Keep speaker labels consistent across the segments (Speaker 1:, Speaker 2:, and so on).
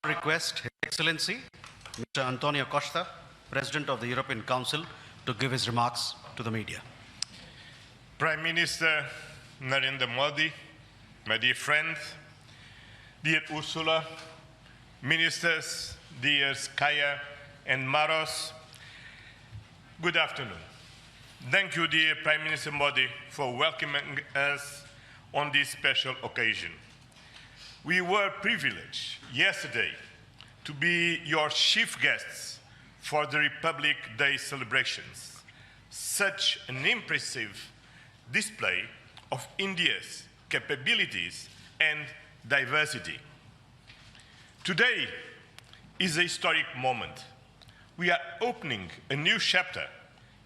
Speaker 1: Request His Excellency, Mr. Antonio Costa, President of the European Council, to give his remarks to the media.
Speaker 2: Prime Minister Narendra Modi, my dear friend, dear Ursula, ministers, dear Kaya and Maros, good afternoon. Thank you, dear Prime Minister Modi, for welcoming us on this special occasion. We were privileged yesterday to be your chief guests for the Republic Day celebrations. Such an impressive display of India's capabilities and diversity. Today is a historic moment. We are opening a new chapter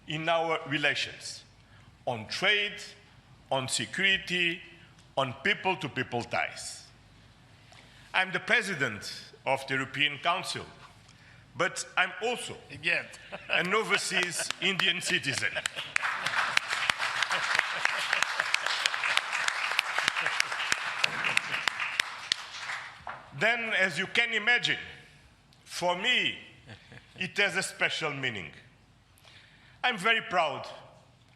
Speaker 2: in our relations on trade, on security, on people-to-people ties. I'm the President of the European Council, but I'm also an overseas Indian citizen. Then, as you can imagine, for me, it has a special meaning. I'm very proud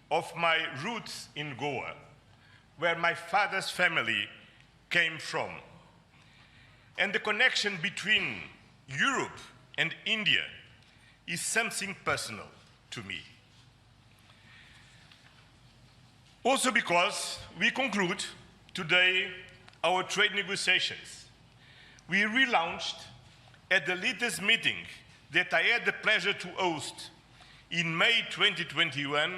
Speaker 2: of my roots in Goa, where my father's family came from. And the connection between Europe and India is something personal to me. Also because we conclude today our trade negotiations. We relaunched at the latest meeting that I had the pleasure to host in May 2021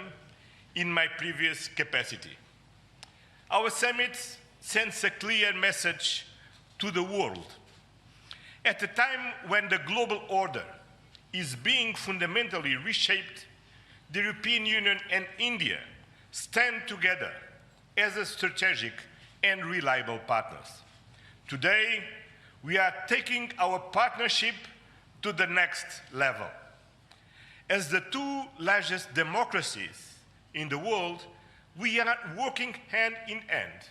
Speaker 2: in my previous capacity. Our summit sends a clear message to the world. At a time when the global order is being fundamentally reshaped, the European Union and India stand together as a strategic and reliable partners. Today, we are taking our partnership to the next level. As the two largest democracies in the world, we are working hand in hand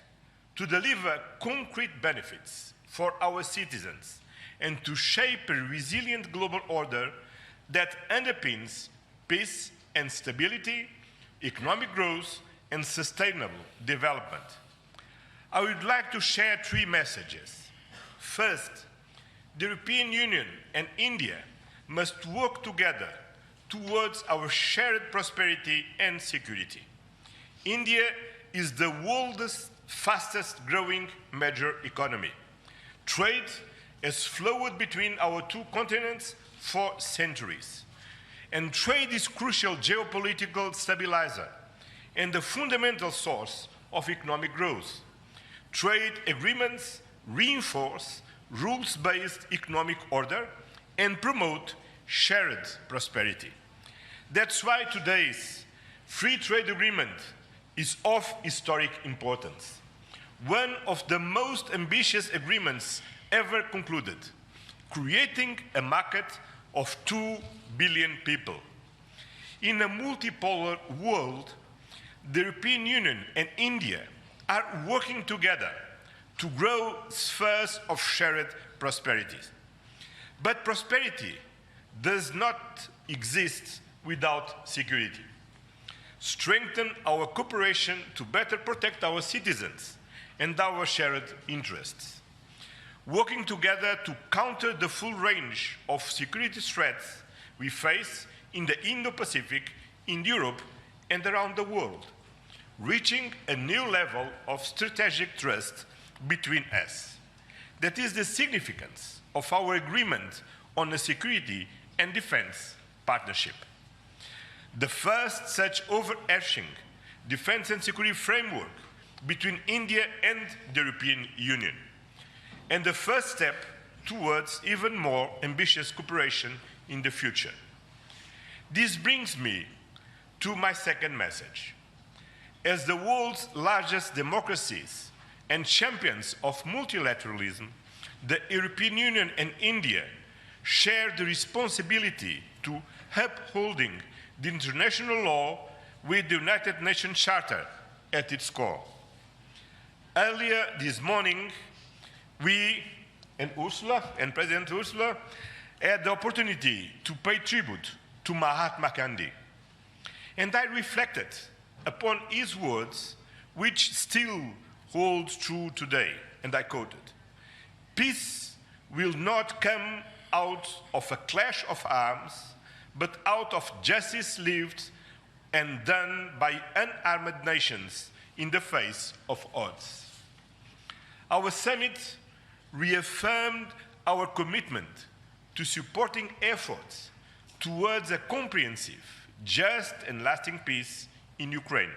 Speaker 2: to deliver concrete benefits for our citizens and to shape a resilient global order that underpins peace and stability, economic growth, and sustainable development. I would like to share three messages. First, the European Union and India must work together towards our shared prosperity and security. India is the world's fastest growing major economy. Trade has flowed between our two continents for centuries. And trade is a crucial geopolitical stabilizer and the fundamental source of economic growth. Trade agreements reinforce rules-based economic order and promote shared prosperity. That's why today's free trade agreement is of historic importance. One of the most ambitious agreements ever concluded, creating a market of 2 billion people. In a multipolar world, the European Union and India are working together to grow spheres of shared prosperity. But prosperity does not exist without security. Strengthen our cooperation to better protect our citizens and our shared interests. Working together to counter the full range of security threats we face in the Indo-Pacific, in Europe, and around the world, reaching a new level of strategic trust between us. That is the significance of our agreement on a security and defense partnership. The first such overarching defense and security framework between India and the European Union, and the first step towards even more ambitious cooperation in the future. This brings me to my second message. As the world's largest democracies and champions of multilateralism, the European Union and India share the responsibility to upholding the international law with the United Nations Charter at its core. Earlier this morning, we and Ursula, and President Ursula, had the opportunity to pay tribute to Mahatma Gandhi. And I reflected upon his words, which still hold true today, and I quoted, "Peace will not come out of a clash of arms, but out of justice lived and done by unarmed nations in the face of odds." Our summit reaffirmed our commitment to supporting efforts towards a comprehensive, just and lasting peace in Ukraine,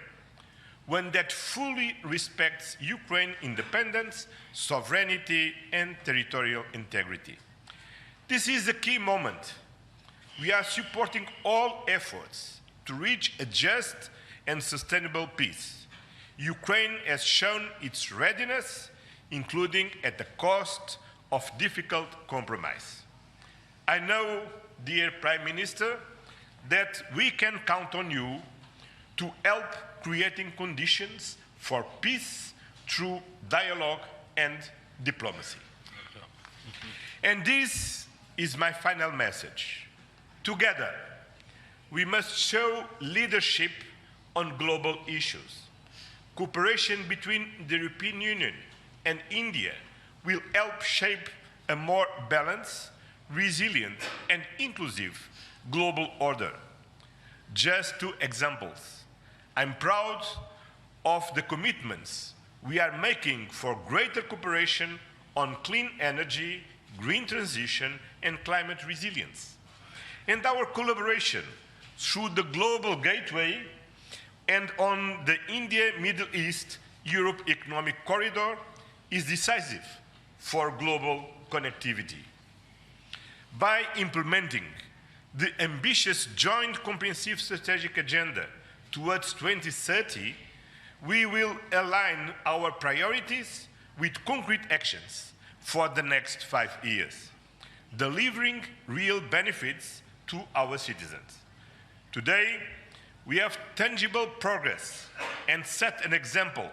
Speaker 2: one that fully respects Ukraine's independence, sovereignty, and territorial integrity. This is a key moment. We are supporting all efforts to reach a just and sustainable peace. Ukraine has shown its readiness, including at the cost of difficult compromise. I know, dear Prime Minister, that we can count on you to help creating conditions for peace through dialogue and diplomacy. And this is my final message. Together, we must show leadership on global issues. Cooperation between the European Union and India will help shape a more balanced, resilient, and inclusive global order. Just two examples. I'm proud of the commitments we are making for greater cooperation on clean energy, green transition, and climate resilience. And our collaboration through the Global Gateway and on the India-Middle East-Europe Economic Corridor is decisive for global connectivity. By implementing the ambitious Joint Comprehensive Strategic Agenda towards 2030, we will align our priorities with concrete actions for the next 5 years, delivering real benefits to our citizens. Today, we have tangible progress and set an example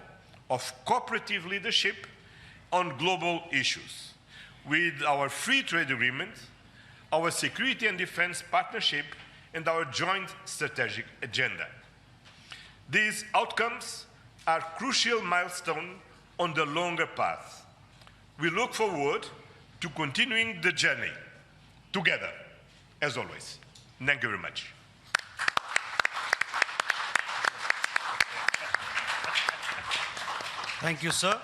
Speaker 2: of cooperative leadership on global issues with our free trade agreement, our security and defense partnership, and our joint strategic agenda. These outcomes are crucial milestones on the longer path. We look forward to continuing the journey together, as always. Thank you very much.
Speaker 1: Thank you, sir.